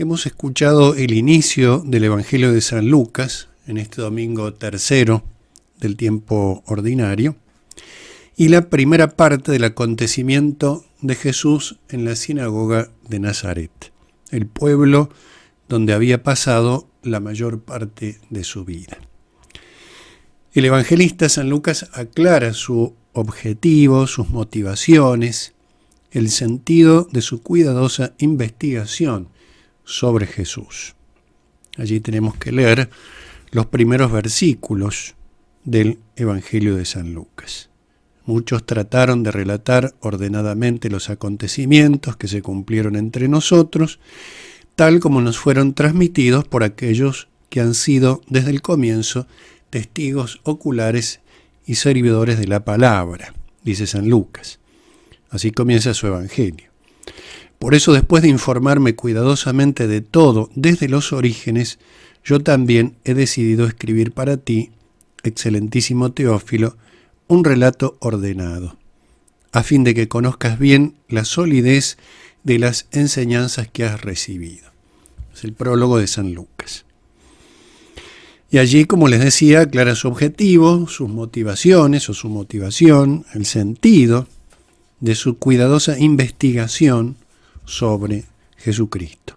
Hemos escuchado el inicio del Evangelio de San Lucas en este domingo tercero del tiempo ordinario y la primera parte del acontecimiento de Jesús en la sinagoga de Nazaret, el pueblo donde había pasado la mayor parte de su vida. El evangelista San Lucas aclara su objetivo, sus motivaciones, el sentido de su cuidadosa investigación sobre Jesús. Allí tenemos que leer los primeros versículos del Evangelio de San Lucas. Muchos trataron de relatar ordenadamente los acontecimientos que se cumplieron entre nosotros, tal como nos fueron transmitidos por aquellos que han sido desde el comienzo testigos oculares y servidores de la palabra, dice San Lucas. Así comienza su Evangelio. Por eso, después de informarme cuidadosamente de todo desde los orígenes, yo también he decidido escribir para ti, excelentísimo Teófilo, un relato ordenado, a fin de que conozcas bien la solidez de las enseñanzas que has recibido. Es el prólogo de San Lucas. Y allí, como les decía, aclara su objetivo, sus motivaciones o su motivación, el sentido de su cuidadosa investigación sobre Jesucristo.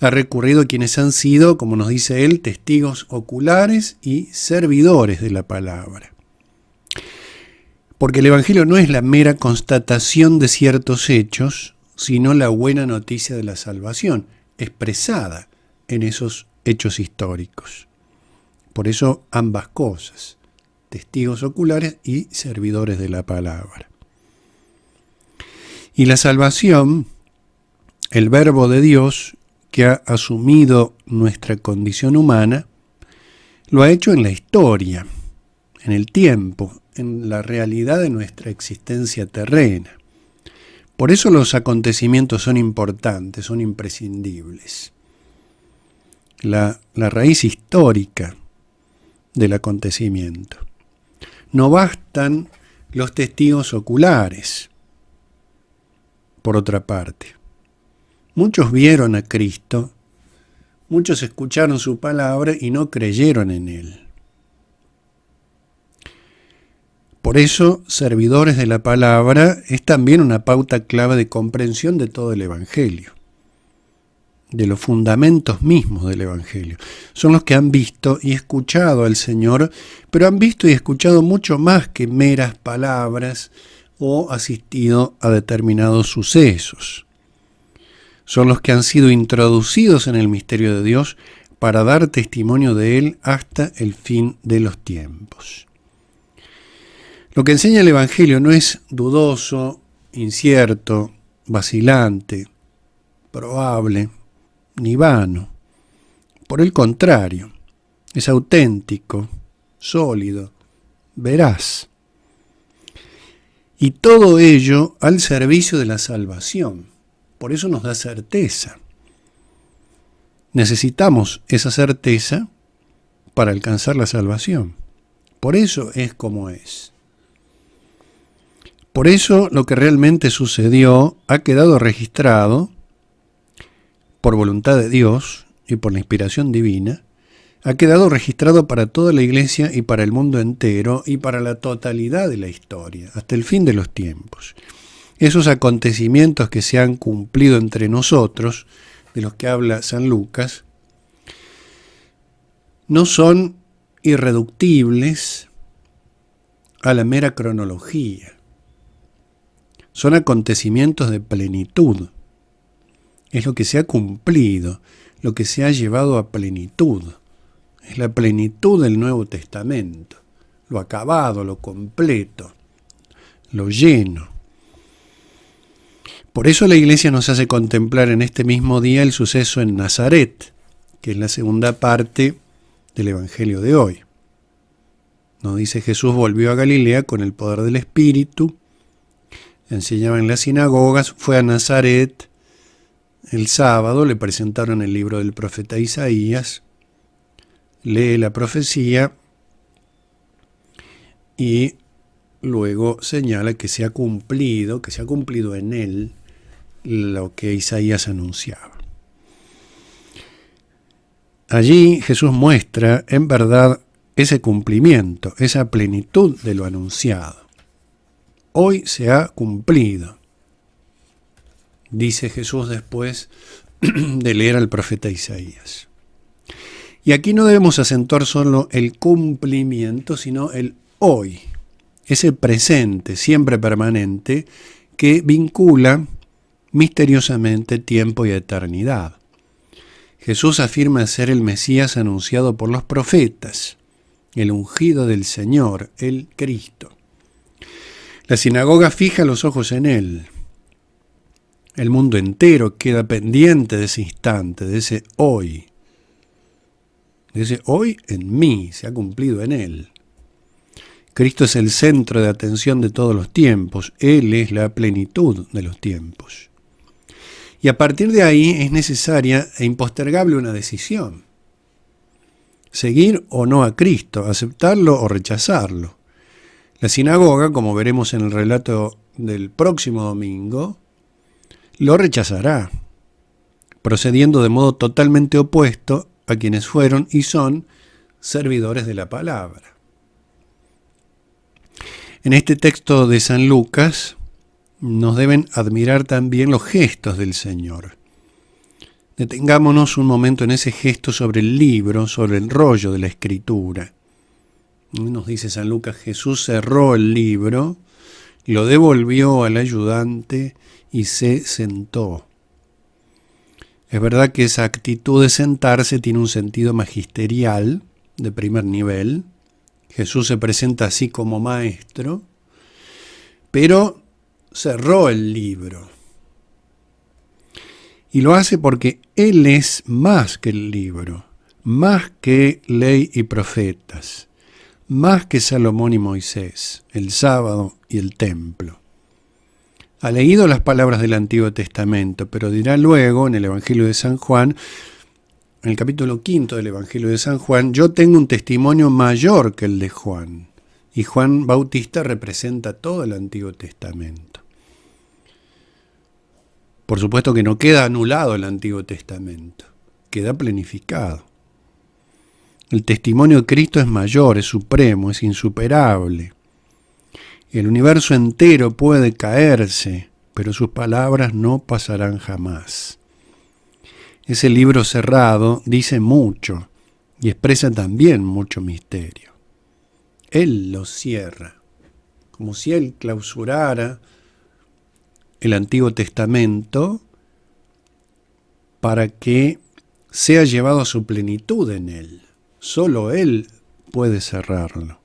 Ha recurrido a quienes han sido, como nos dice él, testigos oculares y servidores de la palabra. Porque el Evangelio no es la mera constatación de ciertos hechos, sino la buena noticia de la salvación, expresada en esos hechos históricos. Por eso ambas cosas, testigos oculares y servidores de la palabra. Y la salvación, el Verbo de Dios que ha asumido nuestra condición humana, lo ha hecho en la historia, en el tiempo, en la realidad de nuestra existencia terrena. Por eso los acontecimientos son importantes, son imprescindibles. La raíz histórica del acontecimiento. No bastan los testigos oculares, por otra parte. Muchos vieron a Cristo, muchos escucharon su palabra y no creyeron en él. Por eso, servidores de la palabra es también una pauta clave de comprensión de todo el Evangelio, de los fundamentos mismos del Evangelio. Son los que han visto y escuchado al Señor, pero han visto y escuchado mucho más que meras palabras o asistido a determinados sucesos. Son los que han sido introducidos en el misterio de Dios para dar testimonio de Él hasta el fin de los tiempos. Lo que enseña el Evangelio no es dudoso, incierto, vacilante, probable, ni vano. Por el contrario, es auténtico, sólido, veraz. Y todo ello al servicio de la salvación. Por eso nos da certeza. Necesitamos esa certeza para alcanzar la salvación. Por eso es como es. Por eso lo que realmente sucedió ha quedado registrado por voluntad de Dios y por la inspiración divina, ha quedado registrado para toda la Iglesia y para el mundo entero y para la totalidad de la historia, hasta el fin de los tiempos. Esos acontecimientos que se han cumplido entre nosotros, de los que habla San Lucas, no son irreductibles a la mera cronología. Son acontecimientos de plenitud. Es lo que se ha cumplido, lo que se ha llevado a plenitud. Es la plenitud del Nuevo Testamento, lo acabado, lo completo, lo lleno. Por eso la Iglesia nos hace contemplar en este mismo día el suceso en Nazaret, que es la segunda parte del Evangelio de hoy. Nos dice: Jesús volvió a Galilea con el poder del Espíritu, enseñaba en las sinagogas, fue a Nazaret. El sábado le presentaron el libro del profeta Isaías, lee la profecía y luego señala que se ha cumplido en él lo que Isaías anunciaba. Allí Jesús muestra, en verdad, ese cumplimiento, esa plenitud de lo anunciado. Hoy se ha cumplido, dice Jesús después de leer al profeta Isaías. Y aquí no debemos acentuar solo el cumplimiento, sino el hoy, ese presente, siempre permanente, que vincula misteriosamente tiempo y eternidad. Jesús afirma ser el Mesías anunciado por los profetas, el ungido del Señor, el Cristo. La sinagoga fija los ojos en Él. El mundo entero queda pendiente de ese instante, de ese hoy. De ese hoy en mí, se ha cumplido en Él. Cristo es el centro de atención de todos los tiempos. Él es la plenitud de los tiempos. Y a partir de ahí es necesaria e impostergable una decisión. Seguir o no a Cristo, aceptarlo o rechazarlo. La sinagoga, como veremos en el relato del próximo domingo, lo rechazará, procediendo de modo totalmente opuesto a quienes fueron y son servidores de la palabra. En este texto de San Lucas nos deben admirar también los gestos del Señor. Detengámonos un momento en ese gesto sobre el libro, sobre el rollo de la Escritura. Nos dice San Lucas, Jesús cerró el libro, lo devolvió al ayudante y se sentó. Es verdad que esa actitud de sentarse tiene un sentido magisterial de primer nivel. Jesús se presenta así como maestro, pero cerró el libro. Y lo hace porque Él es más que el libro, más que ley y profetas, más que Salomón y Moisés, el sábado y el templo. Ha leído las palabras del Antiguo Testamento, pero dirá luego en el Evangelio de San Juan, en el capítulo 5 del Evangelio de San Juan, yo tengo un testimonio mayor que el de Juan. Y Juan Bautista representa todo el Antiguo Testamento. Por supuesto que no queda anulado el Antiguo Testamento, queda planificado. El testimonio de Cristo es mayor, es supremo, es insuperable. El universo entero puede caerse, pero sus palabras no pasarán jamás. Ese libro cerrado dice mucho y expresa también mucho misterio. Él lo cierra, como si Él clausurara el Antiguo Testamento para que sea llevado a su plenitud en Él. Solo Él puede cerrarlo.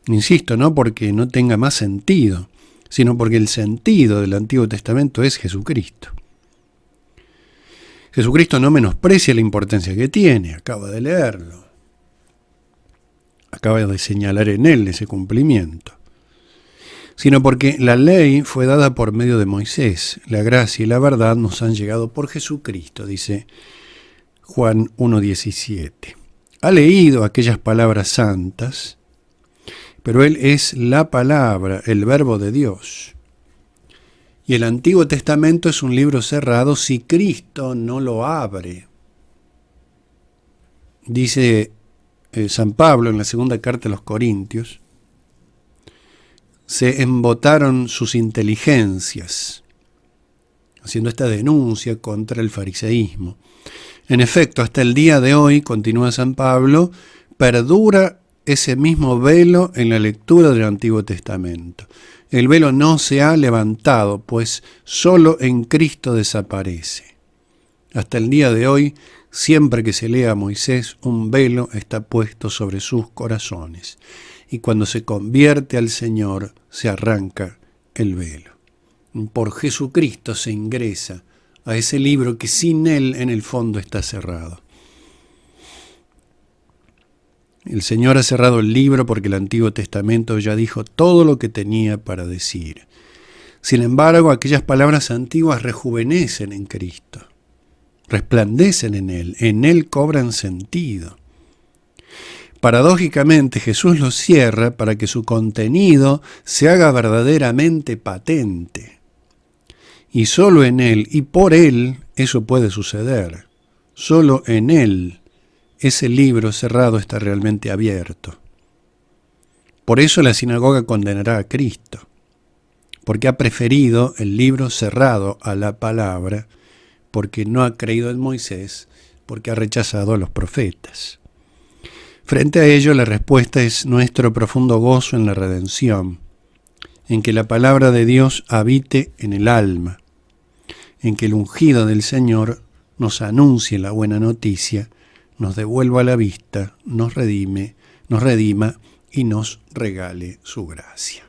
Insisto, no porque no tenga más sentido, sino porque el sentido del Antiguo Testamento es Jesucristo. Jesucristo no menosprecia la importancia que tiene, acaba de leerlo. Acaba de señalar en él ese cumplimiento. Sino porque la ley fue dada por medio de Moisés. La gracia y la verdad nos han llegado por Jesucristo, dice Juan 1:17. Ha leído aquellas palabras santas, pero Él es la palabra, el verbo de Dios. Y el Antiguo Testamento es un libro cerrado si Cristo no lo abre. Dice San Pablo en la segunda carta a los Corintios, se embotaron sus inteligencias, haciendo esta denuncia contra el fariseísmo. En efecto, hasta el día de hoy, continúa San Pablo, perdura ese mismo velo en la lectura del Antiguo Testamento. El velo no se ha levantado, pues solo en Cristo desaparece. Hasta el día de hoy, siempre que se lea a Moisés, un velo está puesto sobre sus corazones. Y cuando se convierte al Señor, se arranca el velo. Por Jesucristo se ingresa a ese libro que sin Él en el fondo está cerrado. El Señor ha cerrado el libro porque el Antiguo Testamento ya dijo todo lo que tenía para decir. Sin embargo, aquellas palabras antiguas rejuvenecen en Cristo, resplandecen en Él cobran sentido. Paradójicamente, Jesús los cierra para que su contenido se haga verdaderamente patente. Y solo en Él y por Él eso puede suceder. Solo en Él ese libro cerrado está realmente abierto. Por eso la sinagoga condenará a Cristo, porque ha preferido el libro cerrado a la palabra, porque no ha creído en Moisés, porque ha rechazado a los profetas. Frente a ello, la respuesta es nuestro profundo gozo en la redención, en que la palabra de Dios habite en el alma, en que el ungido del Señor nos anuncie la buena noticia, nos devuelva la vista, nos redima y nos regale su gracia.